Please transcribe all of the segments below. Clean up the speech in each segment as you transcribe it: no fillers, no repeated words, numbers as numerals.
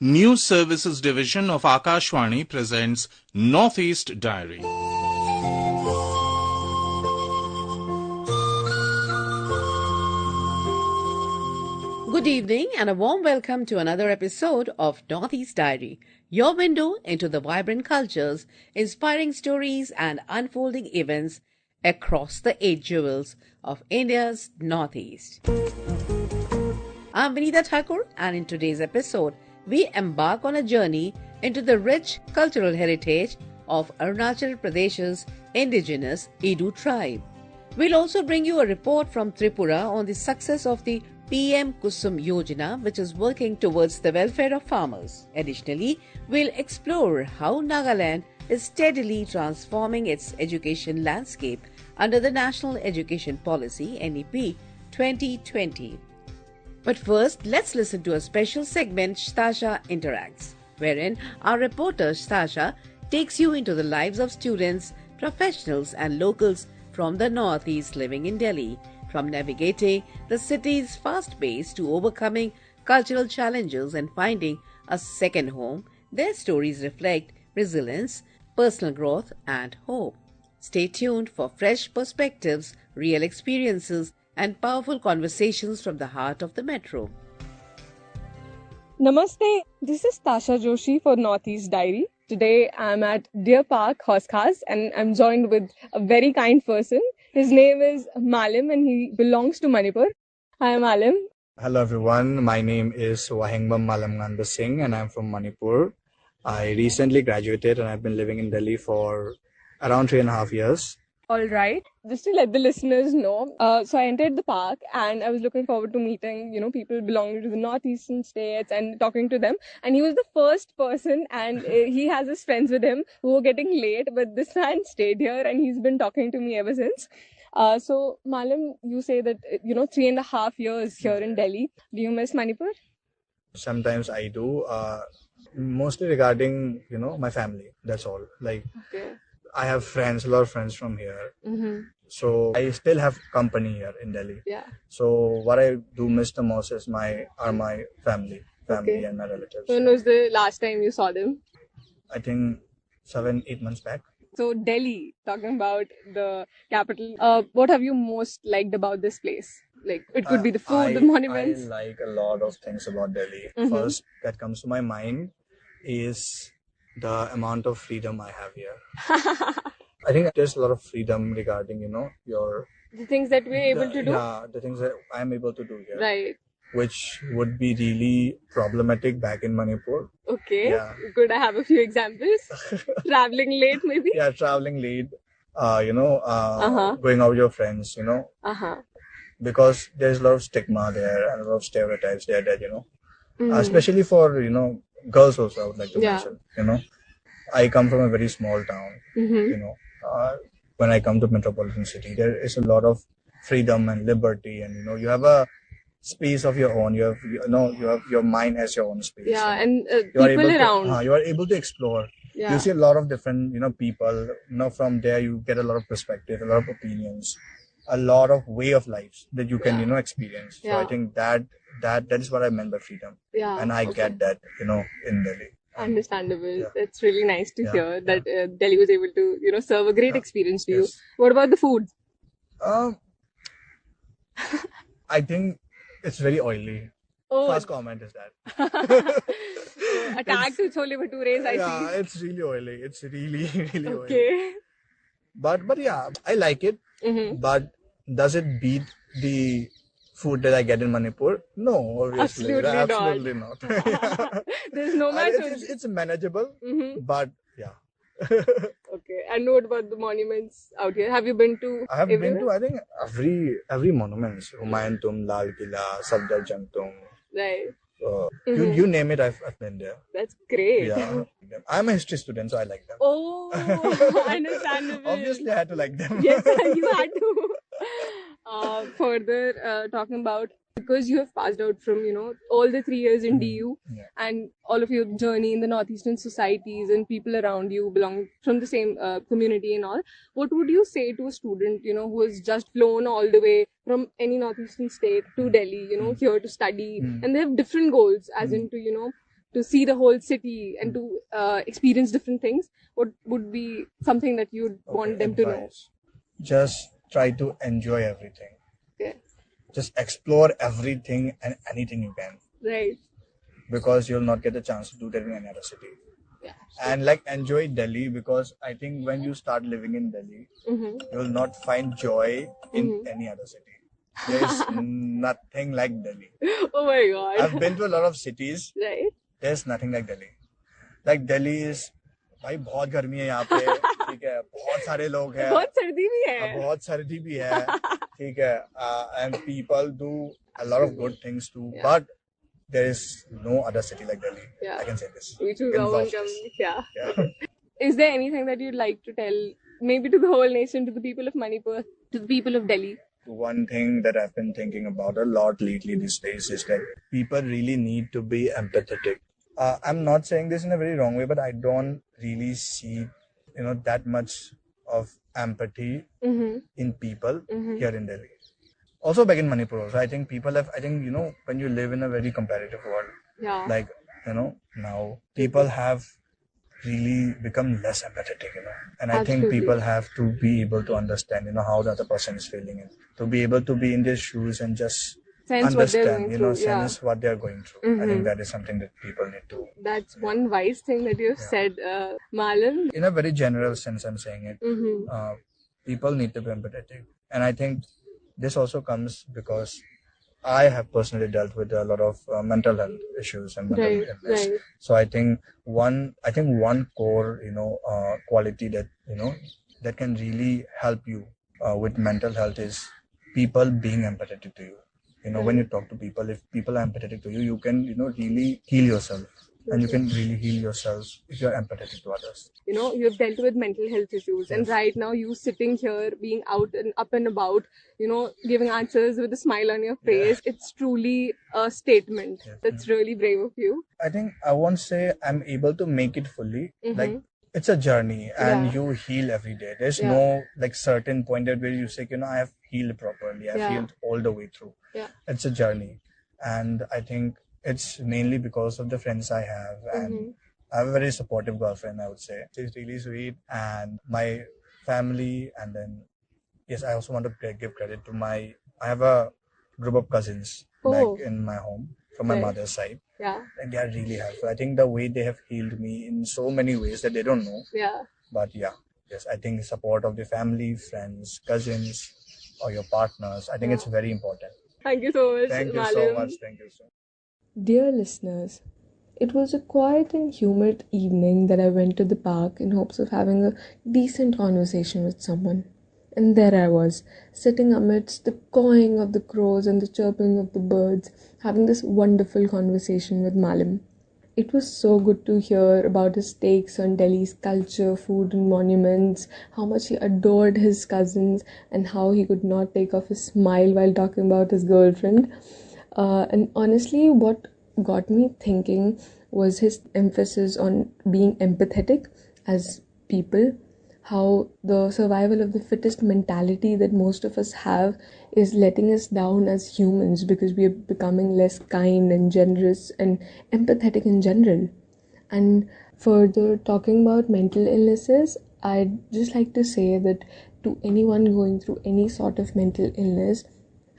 News Services Division of Akashvani presents Northeast Diary. Good evening and a warm welcome to another episode of Northeast Diary, your window into the vibrant cultures, inspiring stories and unfolding events across the 8 jewels of India's Northeast. I'm Vinita Thakur, and in today's episode, we embark on a journey into the rich cultural heritage of Arunachal Pradesh's indigenous Idu tribe. We'll also bring you a report from Tripura on the success of the PM Kusum Yojana, which is working towards the welfare of farmers. Additionally, we'll explore how Nagaland is steadily transforming its education landscape under the National Education Policy NEP 2020. But first, let's listen to a special segment, Shtasha Interacts, wherein our reporter Shtasha takes you into the lives of students, professionals and locals from the Northeast living in Delhi, from navigating the city's fast pace to overcoming cultural challenges and finding a second home. Their stories reflect resilience, personal growth and hope. Stay tuned for fresh perspectives, real experiences and powerful conversations from the heart of the metro. Namaste, this is Tasha Joshi for Northeast Diary. Today I'm at Deer Park, Hoskas, and I'm joined with a very kind person. His name is Malim and he belongs to Manipur. Hi Malim. Hello everyone, my name is Wahengbam Malamnganda Singh and I'm from Manipur. I recently graduated and I've been living in Delhi for around 3.5 years. All right. Just to let the listeners know, so I entered the park and I was looking forward to meeting, people belonging to the northeastern states and talking to them. And he was the first person and he has his friends with him who were getting late, but this man stayed here and he's been talking to me ever since. So Malam, you say that, 3.5 years here in Delhi. Do you miss Manipur? Sometimes I do, mostly regarding, my family. That's all. Okay. I have friends, a lot of friends from here. Mm-hmm. So I still have company here in Delhi. Yeah. So what I do miss the most is my family Okay. and my relatives. When was the last time you saw them? I think 7-8 months back. So Delhi, talking about the capital, what have you most liked about this place? Like, it could be the food, the monuments. I like a lot of things about Delhi. Mhm. First that comes to my mind is the amount of freedom I have here. I think there's a lot of freedom regarding, your... The things that we're able to do. Yeah, the things that I'm able to do here. Right. Which would be really problematic back in Manipur. Okay. Yeah. Could I have a few examples? Traveling late, maybe? Yeah, traveling late, Uh-huh. going out with your friends, Uh-huh. because there's a lot of stigma there and a lot of stereotypes there that, Mhm. especially for, girls also, I would like to Yeah. mention, I come from a very small town, Mhm. when I come to metropolitan city, there is a lot of freedom and liberty and, you have a space of your own, you have your mind has your own space. Yeah, and You are people able around. you are able to explore. Yeah. You see a lot of different, people, from there you get a lot of perspective, a lot of opinions, a lot of way of life that you can, Yeah. experience. So Yeah. I think that is what I meant by freedom. Yeah. And I okay. get that, in Delhi. Understandable. Yeah. That's really nice to Yeah, hear that Delhi was able to, serve a great Yeah. experience to you. Yes. What about the food? I think it's very oily. Oh, First comment is that. attack to chole bhatures, I Yeah, see. it's really oily. It's really, really oily. Okay. But yeah, I like it. Mm-hmm. But does it beat the food that I get in Manipur? No, obviously. Absolutely not. Not. There's no match. It's manageable, Mm-hmm. but yeah. Okay. And what about the monuments out here? Have you been to I have been everywhere? to, I think, every monument. Humayun Tomb, Lal Killa, Safdar Jung Tomb. Right. You, you name it, I've been there. That's great. Yeah. I'm a history student, so I like them. Oh, understandable. Obviously, I had to like them. Yes, you had to. Further, talking about, because you have passed out from, all the 3 years in DU Yeah. and all of your journey in the northeastern societies and people around you belong from the same community and all, what would you say to a student, who has just flown all the way from any northeastern state to Delhi, here to study, and they have different goals as in to, to see the whole city and to experience different things, what would be something that you'd want them to know? Advice. Just try to enjoy everything. Okay. Just explore everything and anything you can, Right. because you'll not get a chance to do that in any other city. Yeah. And like enjoy Delhi, because I think when you start living in Delhi, Mm-hmm. you'll not find joy in any other city. There's nothing like Delhi. Oh my God. I've been to a lot of cities. Right. There's nothing like Delhi. Like Delhi is, भाई बहुत गर्मी है यहाँ पे, ठीक है, बहुत सारे लोग हैं, बहुत सर्दी भी है. बहुत सर्दी भी है, ठीक है, and people do a lot of good things too, Yeah. but there is no other city like Delhi. Yeah. I can say this. We too You can go and vouch come. this. Yeah. Yeah. Is there anything that you'd like to tell, maybe to the whole nation, to the people of Manipur, to the people of Delhi? One thing that I've been thinking about a lot lately these days is that people really need to be empathetic. I'm not saying this in a very wrong way, but I don't really see, that much of empathy Mm-hmm. in people Mhm. here in Delhi. Also back in Manipur also, I think people have, when you live in a very competitive world, Yeah. like, now people have really become less empathetic, and I think Absolutely. people have to be able to understand, how the other person is feeling, and to be able to be in their shoes and just Sense what they're understand, going through. Yeah. sense what they're going through. I Mhm. think that is something that people need to, That's one wise thing that you've said, Malan. in a very general sense, I'm saying it. Mm-hmm. People need to be empathetic, and I think this also comes because I have personally dealt with a lot of mental health issues and mental Right, illness. right. So I think one core quality that that can really help you with mental health is people being empathetic to you. When you talk to people, if people are empathetic to you, you can really heal yourself, and you can really heal yourself if you're empathetic to others. You've dealt with mental health issues, and right now you sitting here, being out and up and about, giving answers with a smile on your face. It's truly a statement. Yes. That's really brave of you. I think I won't say I'm able to make it fully. Mhm. Like, it's a journey, and Yeah. you heal every day. There's Yeah. no like certain point at where you say, I have healed properly. I've Yeah. healed all the way through. Yeah. It's a journey, and I think it's mainly because of the friends I have, and Mhm. I have a very supportive girlfriend, I would say. She's really sweet, and my family, and then yes, I also want to give credit to I have a group of cousins Oh. back in my home from my Right. mother's side. Yeah. And they are really helpful. I think the way they have healed me in so many ways that they don't know. Yeah. But yes, I think the support of the family, friends, cousins, or your partners, I think it's very important. Thank you so much, Thank you so Malan. much. Thank you so much. Dear listeners, it was a quiet and humid evening that I went to the park in hopes of having a decent conversation with someone. And there I was, sitting amidst the cawing of the crows and the chirping of the birds, having this wonderful conversation with Malam. It was so good to hear about his takes on Delhi's culture, food and monuments, how much he adored his cousins, and how he could not take off his smile while talking about his girlfriend. And honestly, what got me thinking was his emphasis on being empathetic as people, how the survival of the fittest mentality that most of us have is letting us down as humans because we are becoming less kind and generous and empathetic in general. And further, talking about mental illnesses, I'd just like to say that to anyone going through any sort of mental illness,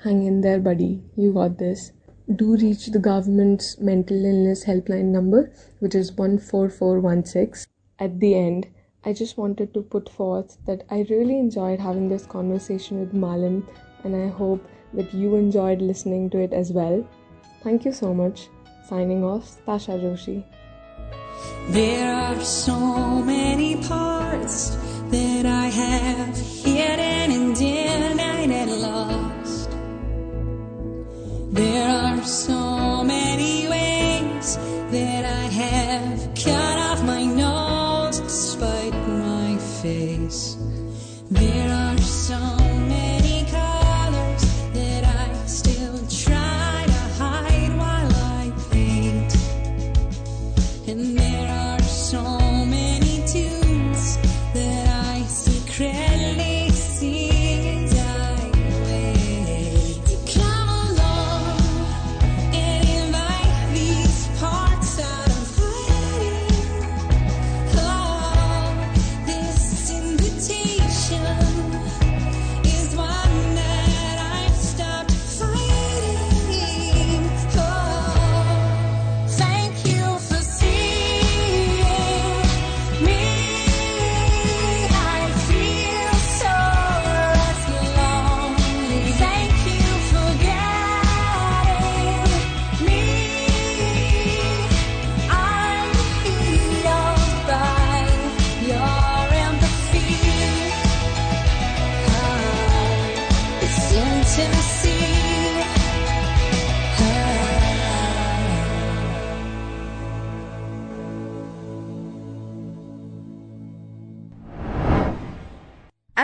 hang in there, buddy. You got this. Do reach the government's mental illness helpline number, which is 14416. At the end, I just wanted to put forth that I really enjoyed having this conversation with Malam, and I hope that you enjoyed listening to it as well. Thank you so much. Signing off, Tasha Joshi. There are so many parts that I have hidden and denied and lost. There are so many ways that I have cut off my nose to spite my face. There are so many colors that I still try to hide while I paint. And there are so many tunes that I secretly sing as I wait. Come along and invite these parts out of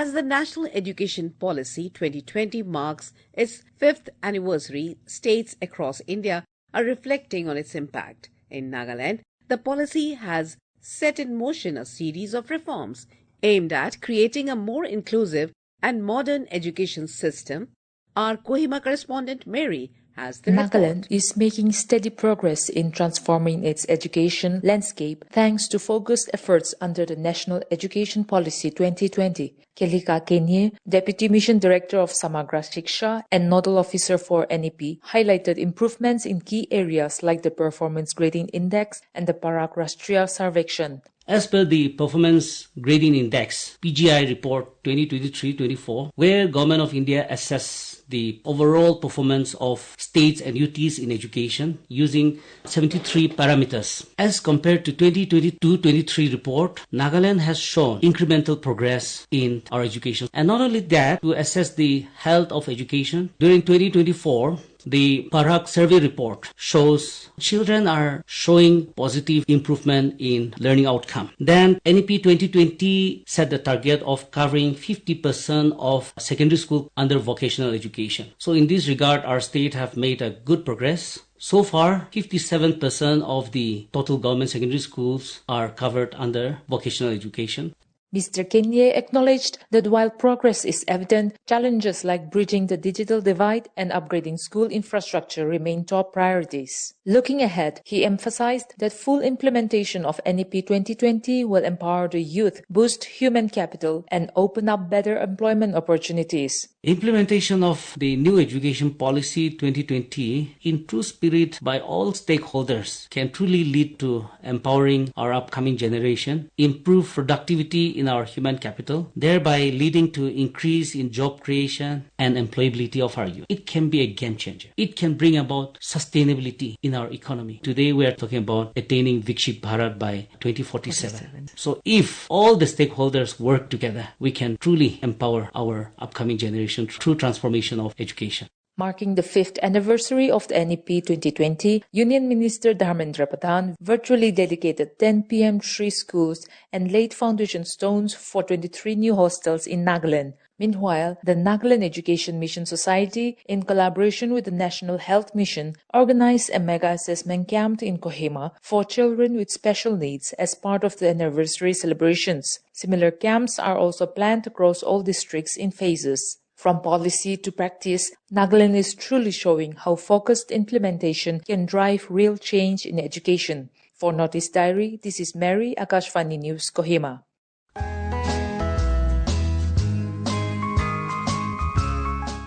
As the National Education Policy 2020 marks its 5th anniversary, states across India are reflecting on its impact. In Nagaland, the policy has set in motion a series of reforms aimed at creating a more inclusive and modern education system. Our Kohima correspondent Mary has the Nagaland report. is making steady progress in transforming its education landscape thanks to focused efforts under the National Education Policy 2020. Kelika Kenye, Deputy Mission Director of Samagra Shiksha and Nodal Officer for NEP, highlighted improvements in key areas like the Performance Grading Index and the Parak Rashtriya Sarvekshan. As per the Performance Grading Index, PGI report 2023-24, where Government of India assess the overall performance of states and UTs in education using 73 parameters. As compared to 2022-23 report, Nagaland has shown incremental progress in our education. And not only that, to assess the health of education, during 2024, the Parak survey report shows children are showing positive improvement in learning outcome. Then NEP 2020 set the target of covering 50% of secondary school under vocational education. So in this regard, our state have made a good progress. So far, 57% of the total government secondary schools are covered under vocational education. Mr. Kenye acknowledged that while progress is evident, challenges like bridging the digital divide and upgrading school infrastructure remain top priorities. Looking ahead, he emphasized that full implementation of NEP 2020 will empower the youth, boost human capital, and open up better employment opportunities. Implementation of the new education policy 2020 in true spirit by all stakeholders can truly lead to empowering our upcoming generation, improve productivity in our human capital, thereby leading to increase in job creation and employability of our youth. It can be a game changer. It can bring about sustainability in our economy. Today we are talking about attaining Vikshit Bharat by 2047. So if all the stakeholders work together, we can truly empower our upcoming generation through transformation of education. Marking the 5th anniversary of the NEP 2020, Union Minister Dharmendra Pradhan virtually dedicated 10 PM 3 schools and laid foundation stones for 23 new hostels in Nagaland. Meanwhile, the Nagaland Education Mission Society, in collaboration with the National Health Mission, organized a mega assessment camp in Kohima for children with special needs as part of the anniversary celebrations. Similar camps are also planned across all districts in phases. From policy to practice, Nagaland is truly showing how focused implementation can drive real change in education. For Northeast Diary, this is Mary, Akashvani News, Kohima.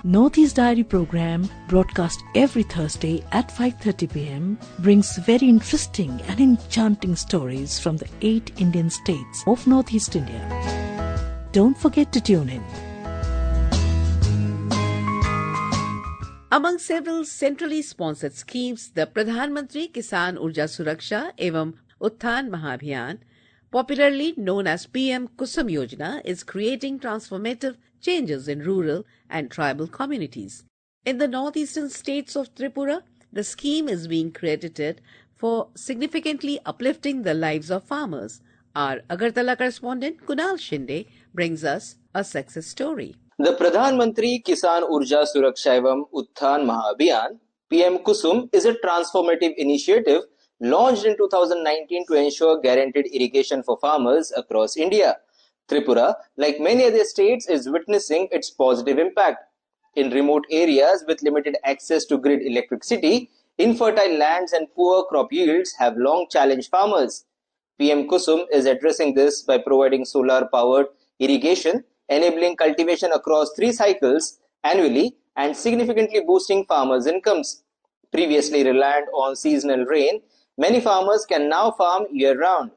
Northeast Diary program, broadcast every Thursday at 5:30 p.m., brings very interesting and enchanting stories from the 8 Indian states of Northeast India. Don't forget to tune in. Among several centrally sponsored schemes, the Pradhan Mantri Kisan Urja Suraksha Evam Utthan Mahabhiyan, popularly known as PM Kusum Yojana, is creating transformative changes in rural and tribal communities. In the northeastern states of Tripura, the scheme is being credited for significantly uplifting the lives of farmers. Our Agartala correspondent Kunal Shinde brings us a success story. The Pradhan Mantri Kisan Urja Suraksha Evam Utthan Mahabhiyan, PM Kusum, is a transformative initiative launched in 2019 to ensure guaranteed irrigation for farmers across India. Tripura, like many other states, is witnessing its positive impact. In remote areas with limited access to grid electricity, infertile lands and poor crop yields have long challenged farmers. PM Kusum is addressing this by providing solar-powered irrigation, enabling cultivation across 3 cycles annually and significantly boosting farmers' incomes. Previously reliant on seasonal rain, many farmers can now farm year-round.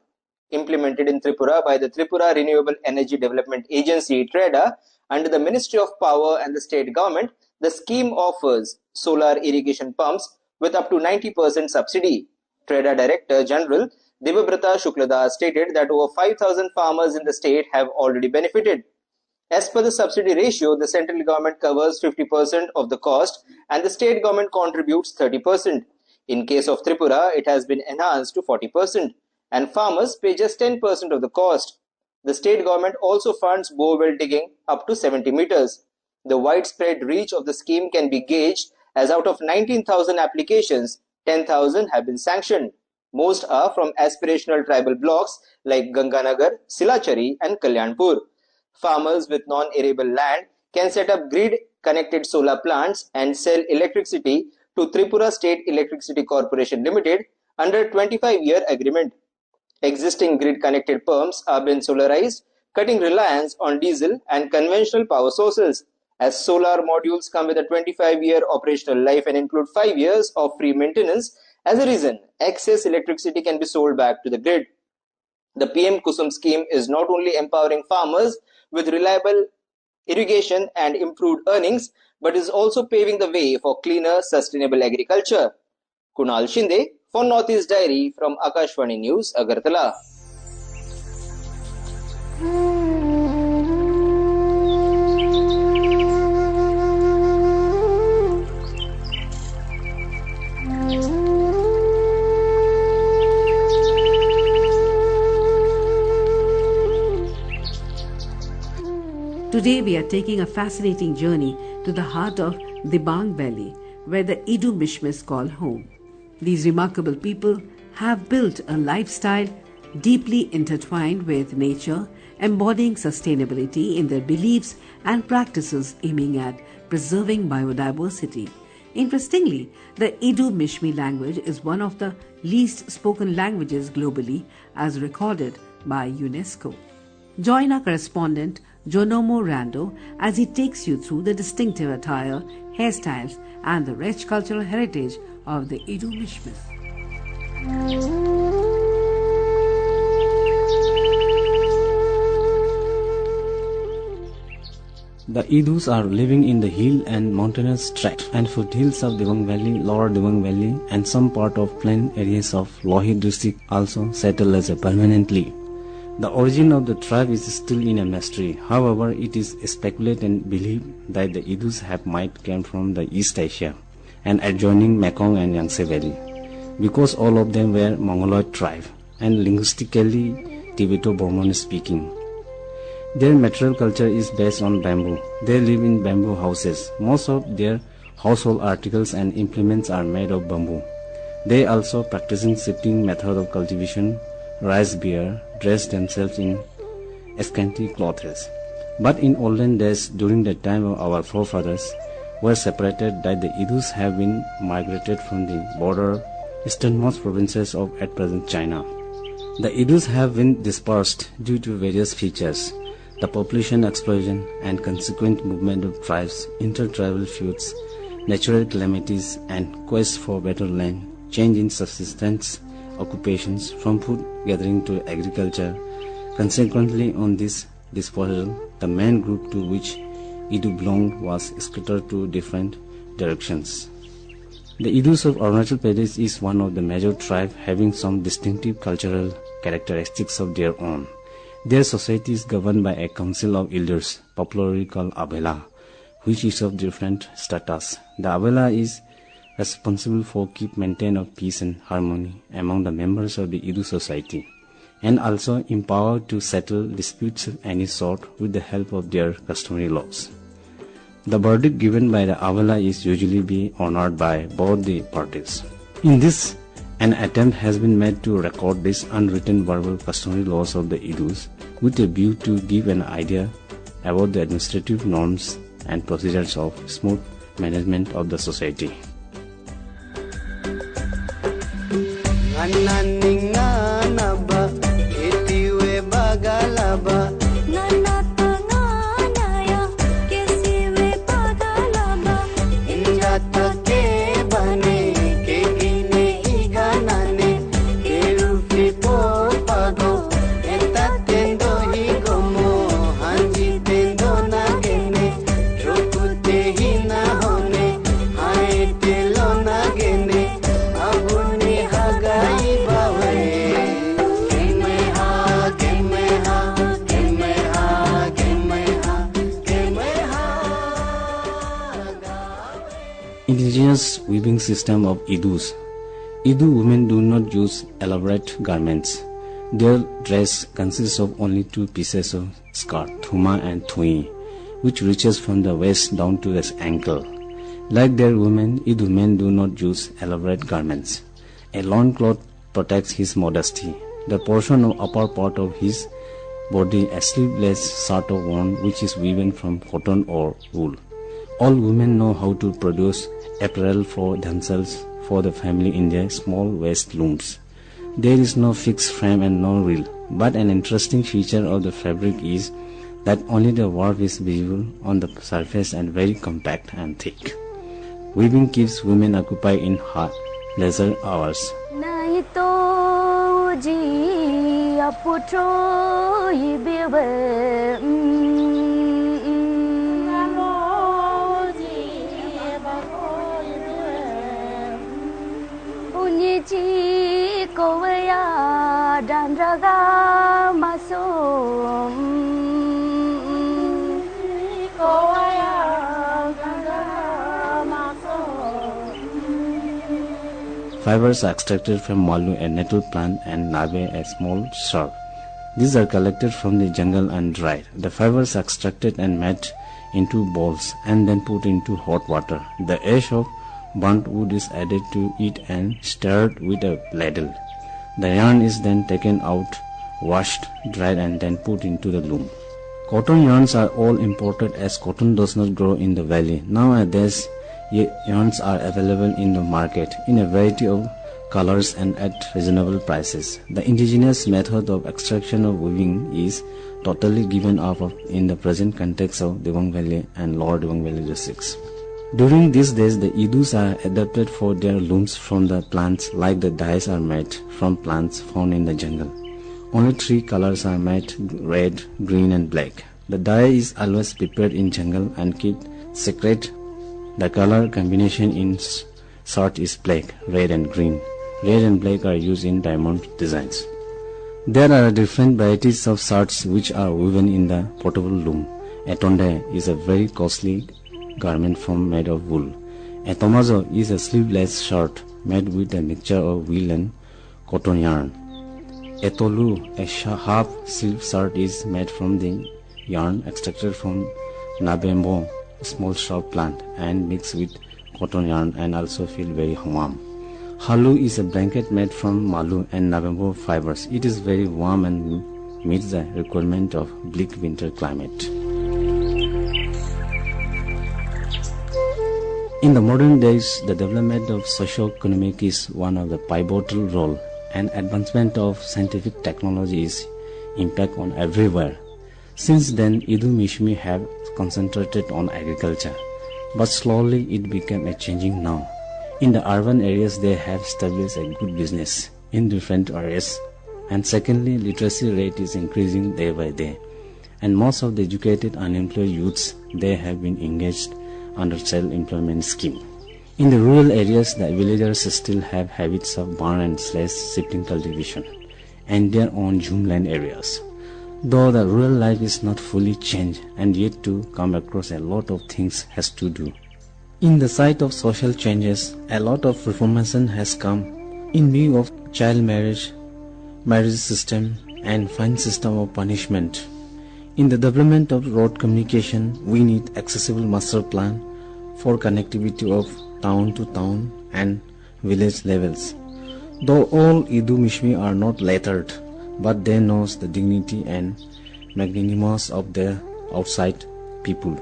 Implemented in Tripura by the Tripura Renewable Energy Development Agency (TREDA) under the Ministry of Power and the state government, the scheme offers solar irrigation pumps with up to 90% subsidy. TREDA Director General Debabrata Shukladas stated that over 5,000 farmers in the state have already benefited. As per the subsidy ratio, the central government covers 50% of the cost and the state government contributes 30%. In case of Tripura, it has been enhanced to 40%, and farmers pay just 10% of the cost. The state government also funds borewell digging up to 70 meters. The widespread reach of the scheme can be gauged as out of 19,000 applications, 10,000 have been sanctioned. Most are from aspirational tribal blocks like Ganganagar, Silachari and Kalyanpur. Farmers with non-arable land can set up grid-connected solar plants and sell electricity to Tripura State Electricity Corporation Limited under 25-year agreement. Existing grid-connected pumps are being solarized, cutting reliance on diesel and conventional power sources. As solar modules come with a 25-year operational life and include 5 years of free maintenance, as a reason, excess electricity can be sold back to the grid. The PM Kusum scheme is not only empowering farmers with reliable irrigation and improved earnings, but is also paving the way for cleaner, sustainable agriculture. Kunal Shinde for Northeast Diary from Akashvani News, Agartala. Today we are taking a fascinating journey to the heart of Dibang Valley, where the Idu Mishmis call home. These remarkable people have built a lifestyle deeply intertwined with nature, embodying sustainability in their beliefs and practices aiming at preserving biodiversity. Interestingly, the Idu Mishmi language is one of the least spoken languages globally as recorded by UNESCO. Join our correspondent Jonomo Rando as he takes you through the distinctive attire, hairstyles and the rich cultural heritage of the Idu Mishmis. The Idus are living in the hill and mountainous tract and foothills of Dibang Valley, Lower Dibang Valley and some part of plain areas of Lohit district also settled as permanently. The origin of the tribe is still in a mystery. However, it is speculated and believed that the Idus might came from the East Asia and adjoining Mekong and Yangtze Valley, because all of them were Mongoloid tribe and linguistically Tibeto-Burman speaking. Their material culture is based on bamboo. They live in bamboo houses. Most of their household articles and implements are made of bamboo. They also practicing shifting method of cultivation, rice beer, dress themselves in scanty clothes. But in olden days, during the time of our forefathers, were separated that the Idus have been migrated from the border easternmost provinces of at present China. The Idus have been dispersed due to various features: the population explosion and consequent movement of tribes, intertribal feuds, natural calamities and quest for better land, change in subsistence occupations from food gathering to agriculture. Consequently, on this dispersal, the main group to which Idu belonged was scattered to different directions. The Idus of Arunachal Pradesh is one of the major tribes having some distinctive cultural characteristics of their own. Their society is governed by a council of elders, popularly called Abela, which is of different status. The Abela is responsible for keep maintain of peace and harmony among the members of the Idu society, and also empowered to settle disputes of any sort with the help of their customary laws. The verdict given by the Abela is usually be honored by both the parties. In this, an attempt has been made to record these unwritten verbal customary laws of the Idus with a view to give an idea about the administrative norms and procedures of smooth management of the society. Indigenous weaving system of Idus. Idu women do not use elaborate garments. Their dress consists of only two pieces of skirt, thuma and thui, which reaches from the waist down to the ankle. Like their women, Idu men do not use elaborate garments. A loincloth protects his modesty. The portion of upper part of his body, a sleeveless shirt of worn, which is woven from cotton or wool. All women know how to produce apparel for themselves, for the family in their small waist looms. There is no fixed frame and no reel, but an interesting feature of the fabric is that only the warp is visible on the surface and very compact and thick. Weaving keeps women occupied in hard leisure hours. Fibers are extracted from malu, a nettle plant, and nabe, a small shrub. These are collected from the jungle and dried. The fibers are extracted and made into balls and then put into hot water. The ash of burnt wood is added to it and stirred with a ladle. The yarn is then taken out, washed, dried, and then put into the loom. Cotton yarns are all imported as cotton does not grow in the valley. Nowadays, yarns are available in the market in a variety of colors and at reasonable prices. The indigenous method of extraction of weaving is totally given up in the present context of Dibang Valley and Lower Dibang Valley districts. During these days, the Idus are adapted for their looms from the plants, like the dyes are made from plants found in the jungle. Only three colors are made: red, green and black. The dye is always prepared in jungle and kept secret. The color combination in shirt is black, red and green. Red and black are used in diamond designs. There are different varieties of shirts which are woven in the portable loom. A tonde is a very costly garment made of wool. A tomazo is a sleeveless shirt made with a mixture of wool and cotton yarn. A tolu, a half silk shirt, is made from the yarn extracted from nabembo, a small shrub plant, and mixed with cotton yarn and also feel very warm. Halu is a blanket made from malu and nabembo fibers. It is very warm and meets the requirement of bleak winter climate. In the modern days, the development of socio-economic is one of the pivotal role, and advancement of scientific technology is impact on everywhere. Since then, Idu Mishmi have concentrated on agriculture, but slowly it became a changing now. In the urban areas, they have established a good business in different areas, and secondly, literacy rate is increasing day by day, and most of the educated unemployed youths, they have been engaged under self-employment scheme. In the rural areas, the villagers still have habits of barn and sledge shifting cultivation and their own Zoomland areas. Though the rural life is not fully changed and yet to come across a lot of things has to do. In the sight of social changes, a lot of reformation has come in view of child marriage system and fine system of punishment. In the development of road communication, we need accessible master plan for connectivity of town to town and village levels. Though all Idu Mishmi are not lettered, but they know the dignity and magnanimous of their outside people.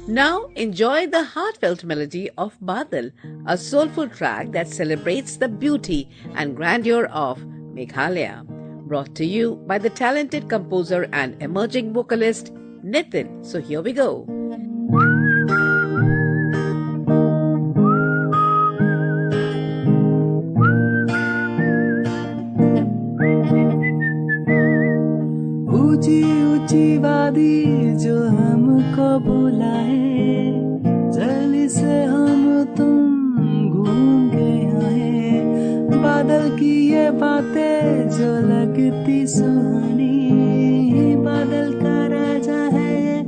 Now enjoy the heartfelt melody of Badal, a soulful track that celebrates the beauty and grandeur of Meghalaya. Brought to you by the talented composer and emerging vocalist Nitin. So here we go. ऊंची ऊंची वादी जो हमको बुलाए, जल्दी से हम तुम घूम के आए। बादल की ये बातें जो लगती सुहानी, बादल का राजा है ये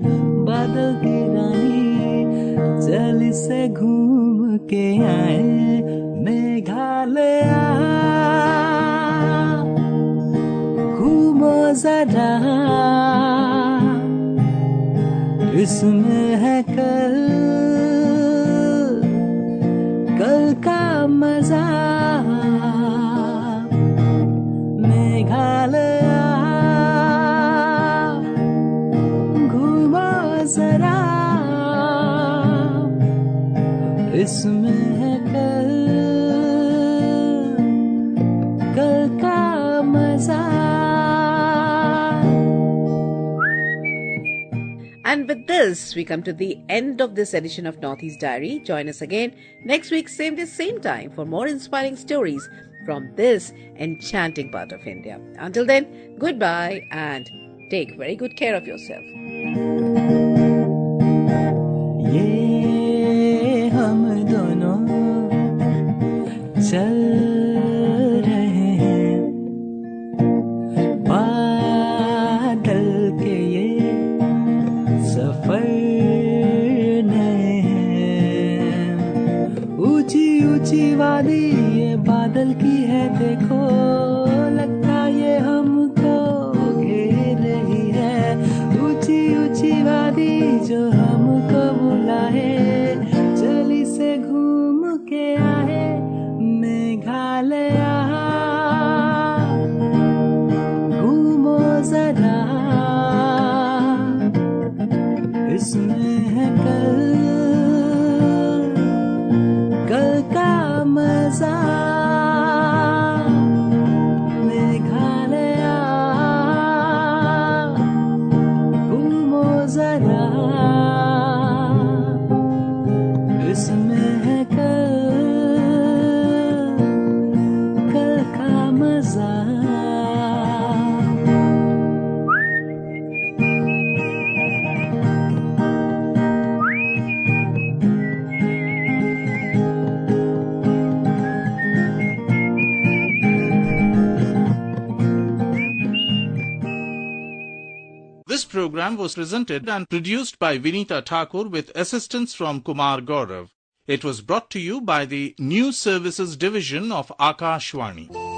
बादल की रानी। से घूम के आए मेघालय घूमो जरा इसमें है कल का मजा मेघालय घूमो जरा इसमें है कल का मजा. And with this, we come to the end of this edition of Northeast Diary. Join us again next week, same day, same time, for more inspiring stories from this enchanting part of India. Until then, goodbye and take very good care of yourself. ये हम दोनों चल रहे हैं बादल के ये सफर नए हैं ऊंची ऊंची वादी ये बादल की है देखो लगता ये हमको घेर रही है ऊंची ऊंची वादी जो हमको बुलाए चली से घूम के आए मेघालय घूमो जरा इसमें है कल का मजा मेघालय घूमो जरा इसमें है कल का मजा. This program was presented and produced by Vinita Thakur with assistance from Kumar Gaurav. It was brought to you by the News Services Division of Akashvani.